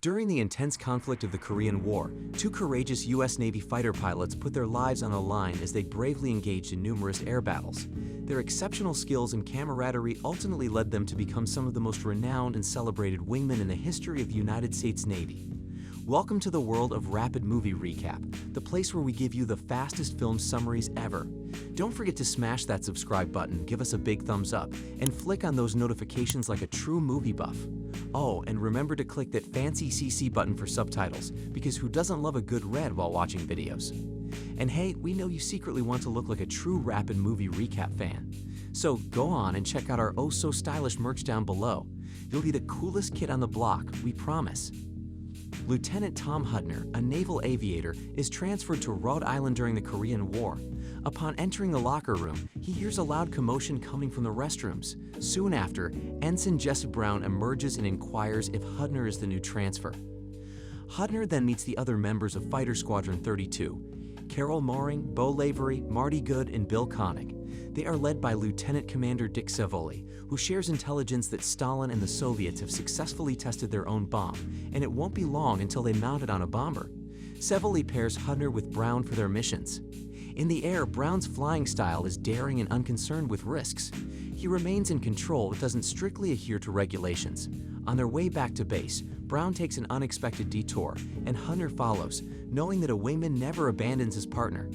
During the intense conflict of the Korean War, two courageous U.S. Navy fighter pilots put their lives on the line as they bravely engaged in numerous air battles. Their exceptional skills and camaraderie ultimately led them to become some of the most renowned and celebrated wingmen in the history of the United States Navy. Welcome to the world of Rapid Movie Recap, the place where we give you the fastest film summaries ever. Don't forget to smash that subscribe button, give us a big thumbs up, and flick on those notifications like a true movie buff. Oh, and remember to click that fancy CC button for subtitles, because who doesn't love a good read while watching videos? And hey, we know you secretly want to look like a true Rapid Movie Recap fan. So go on and check out our oh-so-stylish merch down below. You'll be the coolest kid on the block, we promise. Lieutenant Tom Hudner, a naval aviator, is transferred to Rhode Island during the Korean War. Upon entering the locker room, he hears a loud commotion coming from the restrooms. Soon after, Ensign Jess Brown emerges and inquires if Hudner is the new transfer. Hudner then meets the other members of Fighter Squadron 32, Carol Mooring, Bo Lavery, Marty Good, and Bill Koenig. They are led by Lieutenant Commander Dick Savoli, who shares intelligence that Stalin and the Soviets have successfully tested their own bomb, and it won't be long until they mount it on a bomber. Savoli pairs Hudner with Brown for their missions. In the air, Brown's flying style is daring and unconcerned with risks. He remains in control but doesn't strictly adhere to regulations. On their way back to base, Brown takes an unexpected detour, and Hudner follows, knowing that a wingman never abandons his partner.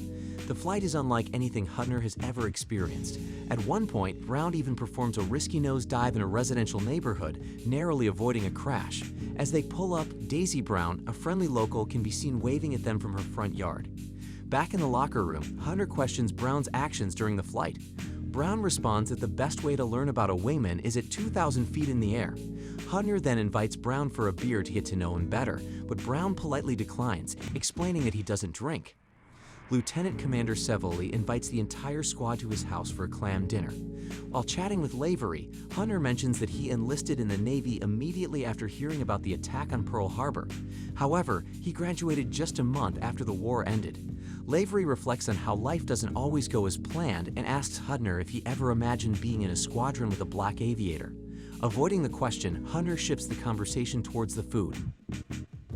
The flight is unlike anything Hudner has ever experienced. At one point, Brown even performs a risky nosedive in a residential neighborhood, narrowly avoiding a crash. As they pull up, Daisy Brown, a friendly local, can be seen waving at them from her front yard. Back in the locker room, Hudner questions Brown's actions during the flight. Brown responds that the best way to learn about a wingman is at 2,000 feet in the air. Hudner then invites Brown for a beer to get to know him better, but Brown politely declines, explaining that he doesn't drink. Lieutenant Commander Savoli invites the entire squad to his house for a clam dinner. While chatting with Lavery, Hudner mentions that he enlisted in the Navy immediately after hearing about the attack on Pearl Harbor. However, he graduated just a month after the war ended. Lavery reflects on how life doesn't always go as planned and asks Hudner if he ever imagined being in a squadron with a black aviator. Avoiding the question, Hudner shifts the conversation towards the food.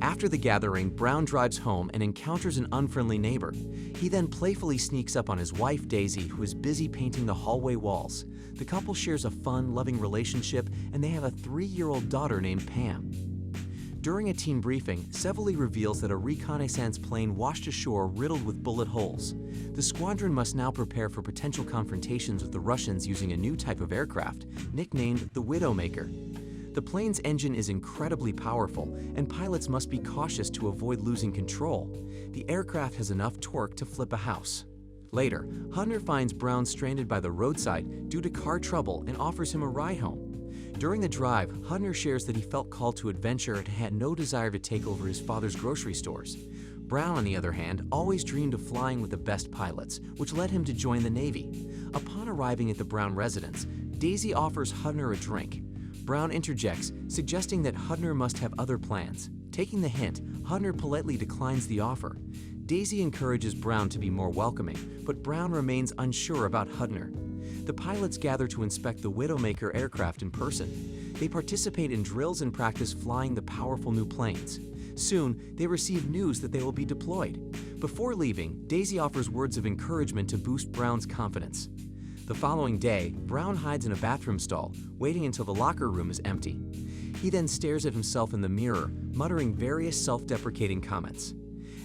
After the gathering, Brown drives home and encounters an unfriendly neighbor. He then playfully sneaks up on his wife, Daisy, who is busy painting the hallway walls. The couple shares a fun, loving relationship, and they have a 3-year-old daughter named Pam. During a team briefing, Savoli reveals that a reconnaissance plane washed ashore riddled with bullet holes. The squadron must now prepare for potential confrontations with the Russians using a new type of aircraft, nicknamed the Widowmaker. The plane's engine is incredibly powerful, and pilots must be cautious to avoid losing control. The aircraft has enough torque to flip a house. Later, Hudner finds Brown stranded by the roadside due to car trouble and offers him a ride home. During the drive, Hudner shares that he felt called to adventure and had no desire to take over his father's grocery stores. Brown, on the other hand, always dreamed of flying with the best pilots, which led him to join the Navy. Upon arriving at the Brown residence, Daisy offers Hudner a drink. Brown interjects, suggesting that Hudner must have other plans. Taking the hint, Hudner politely declines the offer. Daisy encourages Brown to be more welcoming, but Brown remains unsure about Hudner. The pilots gather to inspect the Widowmaker aircraft in person. They participate in drills and practice flying the powerful new planes. Soon, they receive news that they will be deployed. Before leaving, Daisy offers words of encouragement to boost Brown's confidence. The following day, Brown hides in a bathroom stall, waiting until the locker room is empty. He then stares at himself in the mirror, muttering various self-deprecating comments.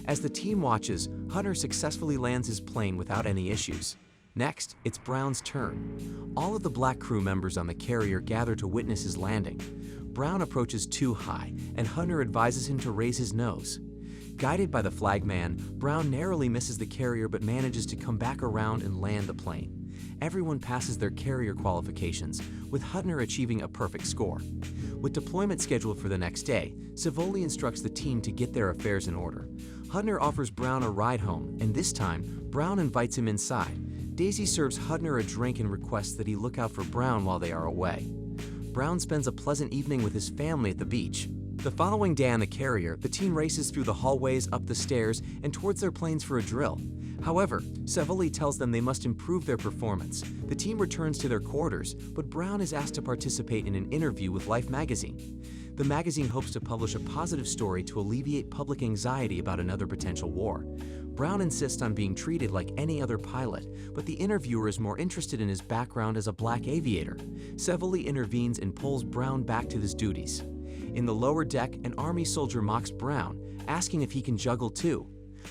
As the team watches, Hudner successfully lands his plane without any issues. Next, it's Brown's turn. All of the black crew members on the carrier gather to witness his landing. Brown approaches too high, and Hudner advises him to raise his nose. Guided by the flagman, Brown narrowly misses the carrier but manages to come back around and land the plane. Everyone passes their carrier qualifications, with Hudner achieving a perfect score. With deployment scheduled for the next day, Savoli instructs the team to get their affairs in order. Hudner offers Brown a ride home, and this time, Brown invites him inside. Daisy serves Hudner a drink and requests that he look out for Brown while they are away. Brown spends a pleasant evening with his family at the beach. The following day on the carrier, the team races through the hallways, up the stairs, and towards their planes for a drill. However, Savoli tells them they must improve their performance. The team returns to their quarters, but Brown is asked to participate in an interview with Life magazine. The magazine hopes to publish a positive story to alleviate public anxiety about another potential war. Brown insists on being treated like any other pilot, but the interviewer is more interested in his background as a black aviator. Savoli intervenes and pulls Brown back to his duties. In the lower deck, an Army soldier mocks Brown, asking if he can juggle too.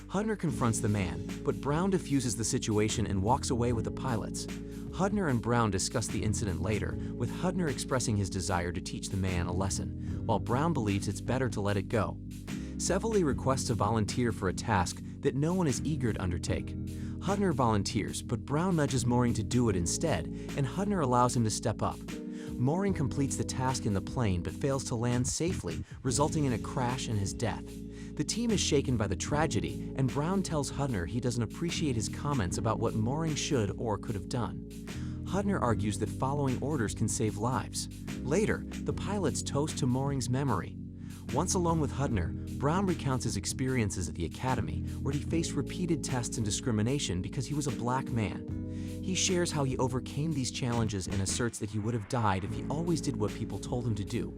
Hudner confronts the man, but Brown diffuses the situation and walks away with the pilots. Hudner and Brown discuss the incident later, with Hudner expressing his desire to teach the man a lesson, while Brown believes it's better to let it go. Savoli requests a volunteer for a task that no one is eager to undertake. Hudner volunteers, but Brown nudges Moring to do it instead, and Hudner allows him to step up. Moring completes the task in the plane but fails to land safely, resulting in a crash and his death. The team is shaken by the tragedy, and Brown tells Hudner he doesn't appreciate his comments about what Moring should or could have done. Hudner argues that following orders can save lives. Later, the pilots toast to Moring's memory. Once alone with Hudner, Brown recounts his experiences at the academy, where he faced repeated tests and discrimination because he was a black man. He shares how he overcame these challenges and asserts that he would have died if he always did what people told him to do.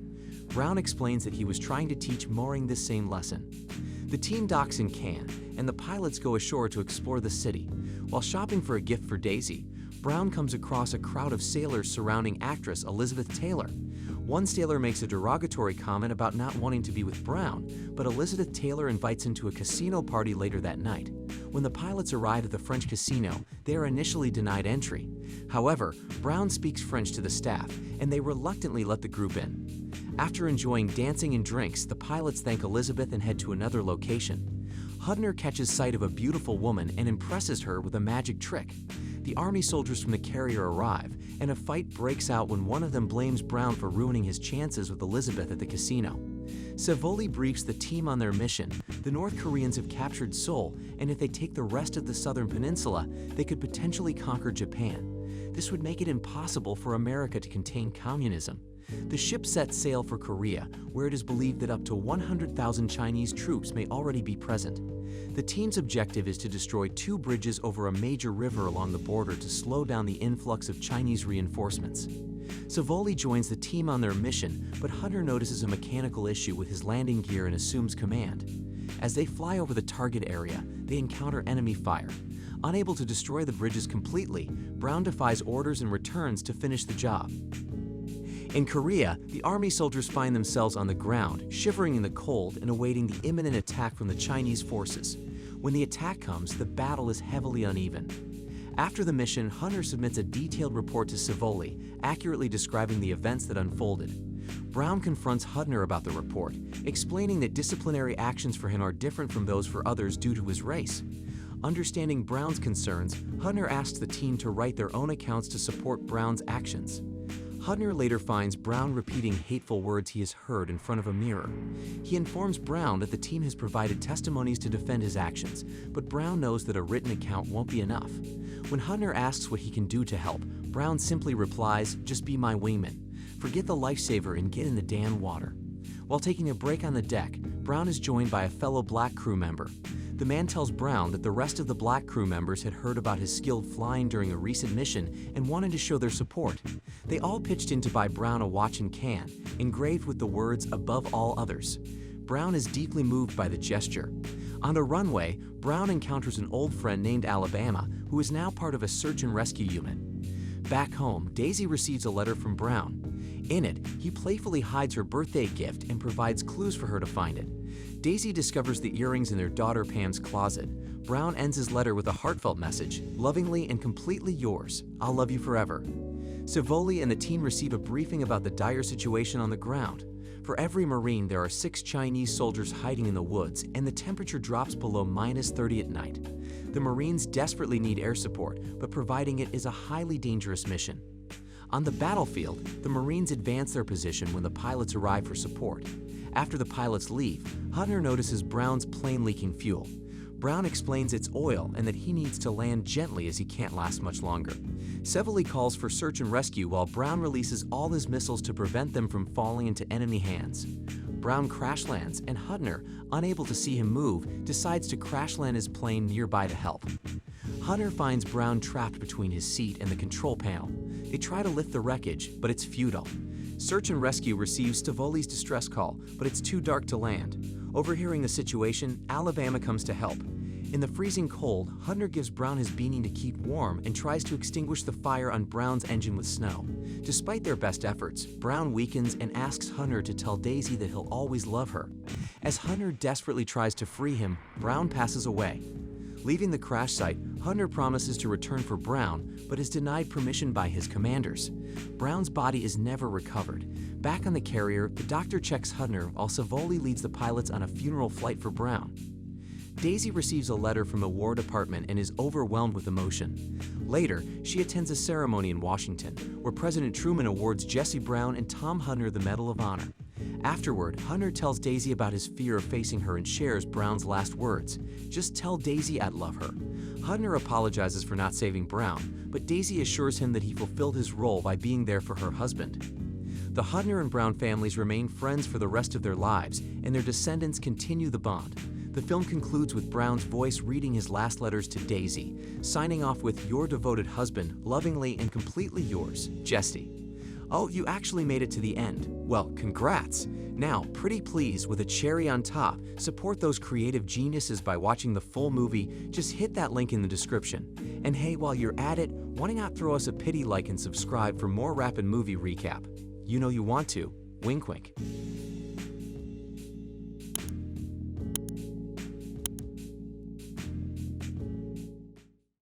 Brown explains that he was trying to teach Moring this same lesson. The team docks in Cannes, and the pilots go ashore to explore the city. While shopping for a gift for Daisy, Brown comes across a crowd of sailors surrounding actress Elizabeth Taylor. One sailor makes a derogatory comment about not wanting to be with Brown, but Elizabeth Taylor invites him to a casino party later that night. When the pilots arrive at the French casino, they are initially denied entry. However, Brown speaks French to the staff, and they reluctantly let the group in. After enjoying dancing and drinks, the pilots thank Elizabeth and head to another location. Hudner catches sight of a beautiful woman and impresses her with a magic trick. The Army soldiers from the carrier arrive, and a fight breaks out when one of them blames Brown for ruining his chances with Elizabeth at the casino. Savoli briefs the team on their mission. The North Koreans have captured Seoul, and if they take the rest of the southern peninsula, they could potentially conquer Japan. This would make it impossible for America to contain communism. The ship sets sail for Korea, where it is believed that up to 100,000 Chinese troops may already be present. The team's objective is to destroy 2 bridges over a major river along the border to slow down the influx of Chinese reinforcements. Savoli joins the team on their mission, but Hudner notices a mechanical issue with his landing gear and assumes command. As they fly over the target area, they encounter enemy fire. Unable to destroy the bridges completely, Brown defies orders and returns to finish the job. In Korea, the Army soldiers find themselves on the ground, shivering in the cold and awaiting the imminent attack from the Chinese forces. When the attack comes, the battle is heavily uneven. After the mission, Hudner submits a detailed report to Savoli, accurately describing the events that unfolded. Brown confronts Hudner about the report, explaining that disciplinary actions for him are different from those for others due to his race. Understanding Brown's concerns, Hudner asks the team to write their own accounts to support Brown's actions. Hudner later finds Brown repeating hateful words he has heard in front of a mirror. He informs Brown that the team has provided testimonies to defend his actions, but Brown knows that a written account won't be enough. When Hudner asks what he can do to help, Brown simply replies, "Just be my wingman. Forget the lifesaver and get in the damn water." While taking a break on the deck, Brown is joined by a fellow black crew member. The man tells Brown that the rest of the black crew members had heard about his skilled flying during a recent mission and wanted to show their support. They all pitched in to buy Brown a watch in Cannes, engraved with the words "above all others." Brown is deeply moved by the gesture. On the runway, Brown encounters an old friend named Alabama, who is now part of a search and rescue unit. Back home, Daisy receives a letter from Brown. In it, he playfully hides her birthday gift and provides clues for her to find it. Daisy discovers the earrings in their daughter Pam's closet. Brown ends his letter with a heartfelt message, "Lovingly and completely yours. I'll love you forever." Savoli and the team receive a briefing about the dire situation on the ground. For every Marine, there are 6 Chinese soldiers hiding in the woods, and the temperature drops below -30 at night. The Marines desperately need air support, but providing it is a highly dangerous mission. On the battlefield, the Marines advance their position when the pilots arrive for support. After the pilots leave, Hudner notices Brown's plane leaking fuel. Brown explains it's oil and that he needs to land gently as he can't last much longer. Savoli calls for search and rescue while Brown releases all his missiles to prevent them from falling into enemy hands. Brown crash lands, and Hudner, unable to see him move, decides to crash land his plane nearby to help. Hudner finds Brown trapped between his seat and the control panel. They try to lift the wreckage, but it's futile. Search and rescue receives Stavoli's distress call, but it's too dark to land. Overhearing the situation, Alabama comes to help. In the freezing cold, Hunter gives Brown his beanie to keep warm and tries to extinguish the fire on Brown's engine with snow. Despite their best efforts, Brown weakens and asks Hunter to tell Daisy that he'll always love her. As Hunter desperately tries to free him, Brown passes away. Leaving the crash site, Hunter promises to return for Brown, but is denied permission by his commanders. Brown's body is never recovered. Back on the carrier, the doctor checks Hunter while Stavoli leads the pilots on a funeral flight for Brown. Daisy receives a letter from the War Department and is overwhelmed with emotion. Later, she attends a ceremony in Washington, where President Truman awards Jesse Brown and Tom Hunter the Medal of Honor. Afterward, Hunter tells Daisy about his fear of facing her and shares Brown's last words: "Just tell Daisy I'd love her." Hunter apologizes for not saving Brown, but Daisy assures him that he fulfilled his role by being there for her husband. The Hunter and Brown families remain friends for the rest of their lives, and their descendants continue the bond. The film concludes with Brown's voice reading his last letters to Daisy, signing off with "Your devoted husband, lovingly and completely yours, Jesse." Oh, you actually made it to the end. Well, congrats! Now, pretty please, with a cherry on top, support those creative geniuses by watching the full movie. Just hit that link in the description. And hey, while you're at it, why not throw us a pity like and subscribe for more rapid movie recap? You know you want to. Wink wink.